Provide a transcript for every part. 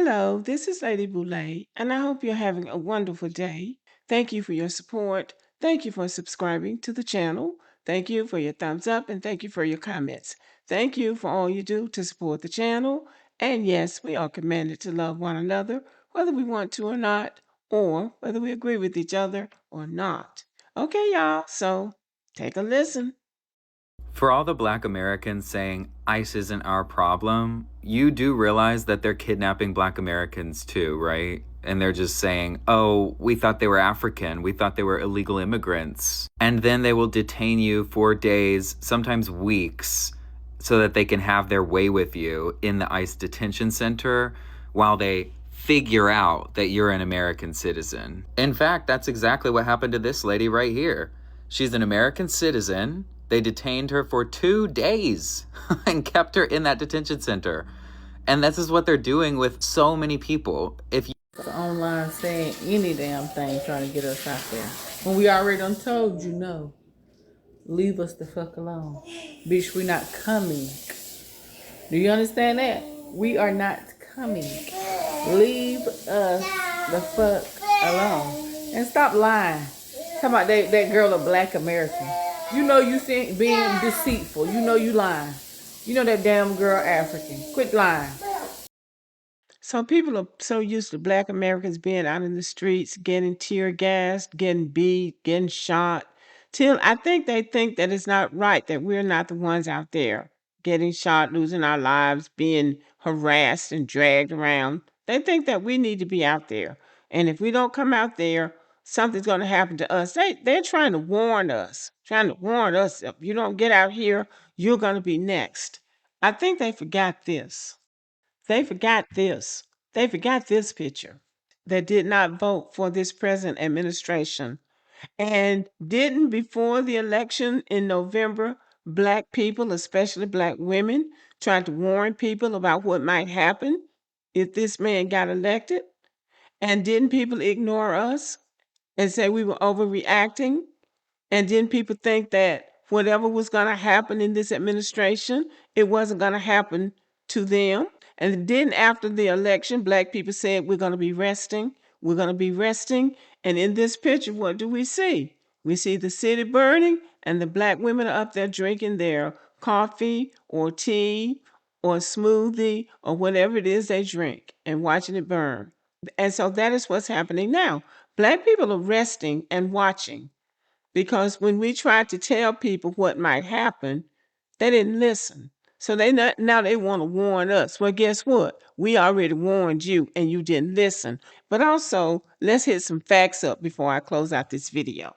Hello, this is Lady Boulay, and I hope you're having a wonderful day. Thank you for your support. Thank you for subscribing to the channel. Thank you for your thumbs up, and thank you for your comments. Thank you for all you do to support the channel. And yes, we are commanded to love one another, whether we want to or not, or whether we agree with each other or not. Okay, y'all, so take a listen. For all the black Americans saying ICE isn't our problem, you do realize that they're kidnapping black Americans too, right? And they're just saying, oh, we thought they were African. We thought they were illegal immigrants. And then they will detain you for days, sometimes weeks, so that they can have their way with you in the ICE detention center while they figure out that you're an American citizen. In fact, that's exactly what happened to this lady right here. She's an American citizen. They detained her for 2 days and kept her in that detention center. And this is what they're doing with so many people. If you online saying any damn thing trying to get us out there. When we already done told you no. Leave us the fuck alone. Bitch, we're not coming. Do you understand that? We are not coming. Leave us the fuck alone. And stop lying. Talking about that girl a black American. You know you being deceitful. You know you lying. You know that damn girl African. Quit lying. So people are so used to black Americans being out in the streets, getting tear gassed, getting beat, getting shot. Till I think they think that it's not right that we're not the ones out there getting shot, losing our lives, being harassed and dragged around. They think that we need to be out there. And if we don't come out there, something's going to happen to us. They're trying to warn us, if you don't get out here, you're going to be next. I think they forgot this. They forgot this. They forgot this picture. That did not vote for this present administration. And didn't before the election in November, black people, especially black women, try to warn people about what might happen if this man got elected? And didn't people ignore us and say we were overreacting? And didn't people think that whatever was going to happen in this administration, it wasn't going to happen to them? And then after the election, black people said, we're going to be resting. We're going to be resting. And in this picture, what do we see? We see the city burning, and the black women are up there drinking their coffee or tea or smoothie or whatever it is they drink and watching it burn. And so that is what's happening now. Black people are resting and watching because when we tried to tell people what might happen, they didn't listen. So now they want to warn us. Well, guess what? We already warned you and you didn't listen. But also, let's hit some facts up before I close out this video.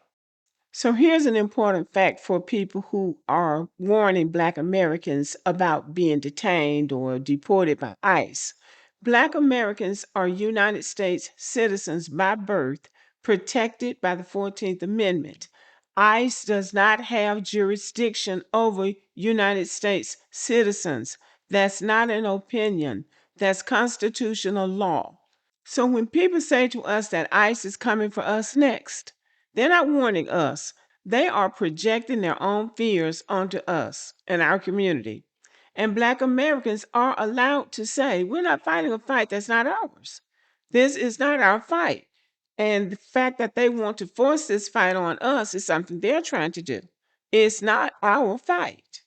So here's an important fact for people who are warning Black Americans about being detained or deported by ICE. Black Americans are United States citizens by birth, protected by the 14th Amendment. ICE does not have jurisdiction over United States citizens. That's not an opinion. That's constitutional law. So when people say to us that ICE is coming for us next, they're not warning us. They are projecting their own fears onto us and our community. And Black Americans are allowed to say, we're not fighting a fight that's not ours. This is not our fight. And the fact that they want to force this fight on us is something they're trying to do. It's not our fight.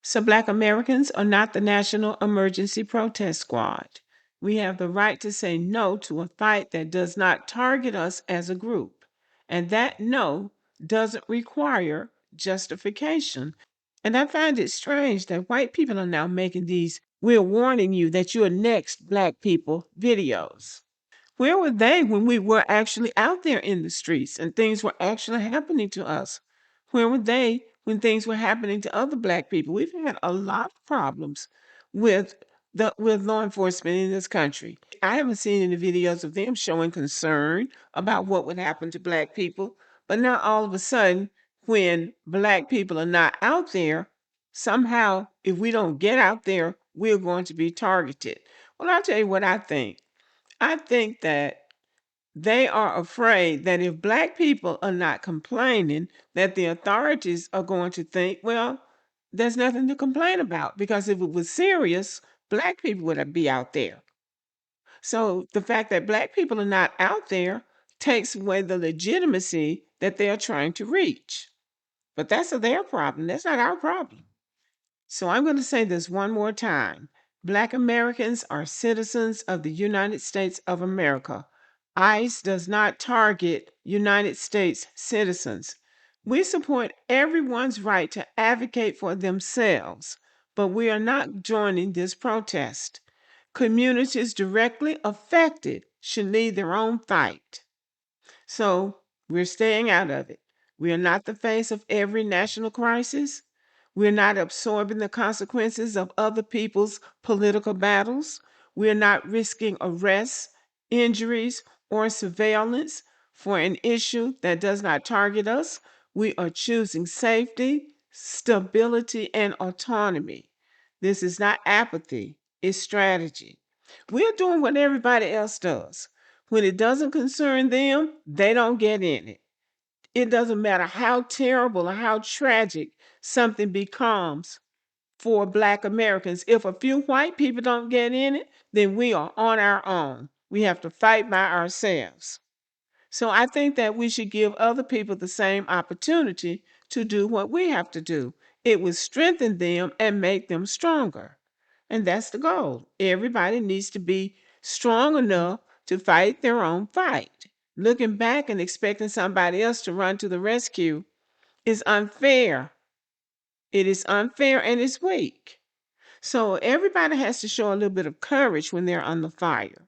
So Black Americans are not the National Emergency Protest Squad. We have the right to say no to a fight that does not target us as a group. And that no doesn't require justification. And I find it strange that white people are now making these We're warning you that you're next, Black people videos. Where were they when we were actually out there in the streets and things were actually happening to us? Where were they when things were happening to other Black people? We've had a lot of problems with with law enforcement in this country. I haven't seen any videos of them showing concern about what would happen to Black people. But now all of a sudden, when Black people are not out there, somehow, if we don't get out there, we're going to be targeted. Well, I'll tell you what I think. I think that they are afraid that if Black people are not complaining, that the authorities are going to think, well, there's nothing to complain about, because if it was serious, Black people would be out there. So the fact that Black people are not out there takes away the legitimacy that they're trying to reach. But that's their problem. That's not our problem. So I'm going to say this one more time. Black Americans are citizens of the United States of America. ICE does not target United States citizens. We support everyone's right to advocate for themselves, but we are not joining this protest. Communities directly affected should lead their own fight. So we're staying out of it. We are not the face of every national crisis. We're not absorbing the consequences of other people's political battles. We're not risking arrests, injuries, or surveillance for an issue that does not target us. We are choosing safety, stability, and autonomy. This is not apathy, it's strategy. We're doing what everybody else does. When it doesn't concern them, they don't get in it. It doesn't matter how terrible or how tragic something becomes for Black Americans. If a few white people don't get in it, then we are on our own. We have to fight by ourselves. So I think that we should give other people the same opportunity to do what we have to do. It will strengthen them and make them stronger. And that's the goal. Everybody needs to be strong enough to fight their own fight. Looking back and expecting somebody else to run to the rescue is unfair. It is unfair and it's weak. So everybody has to show a little bit of courage when they're under fire.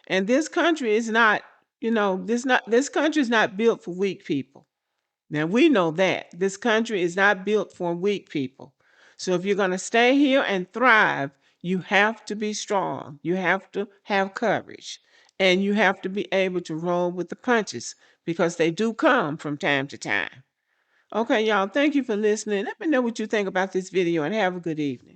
And this country is not, this country is not built for weak people. Now we know that this country is not built for weak people. So if you're going to stay here and thrive, you have to be strong. You have to have courage. And you have to be able to roll with the punches, because they do come from time to time. Okay, y'all, thank you for listening. Let me know what you think about this video and have a good evening.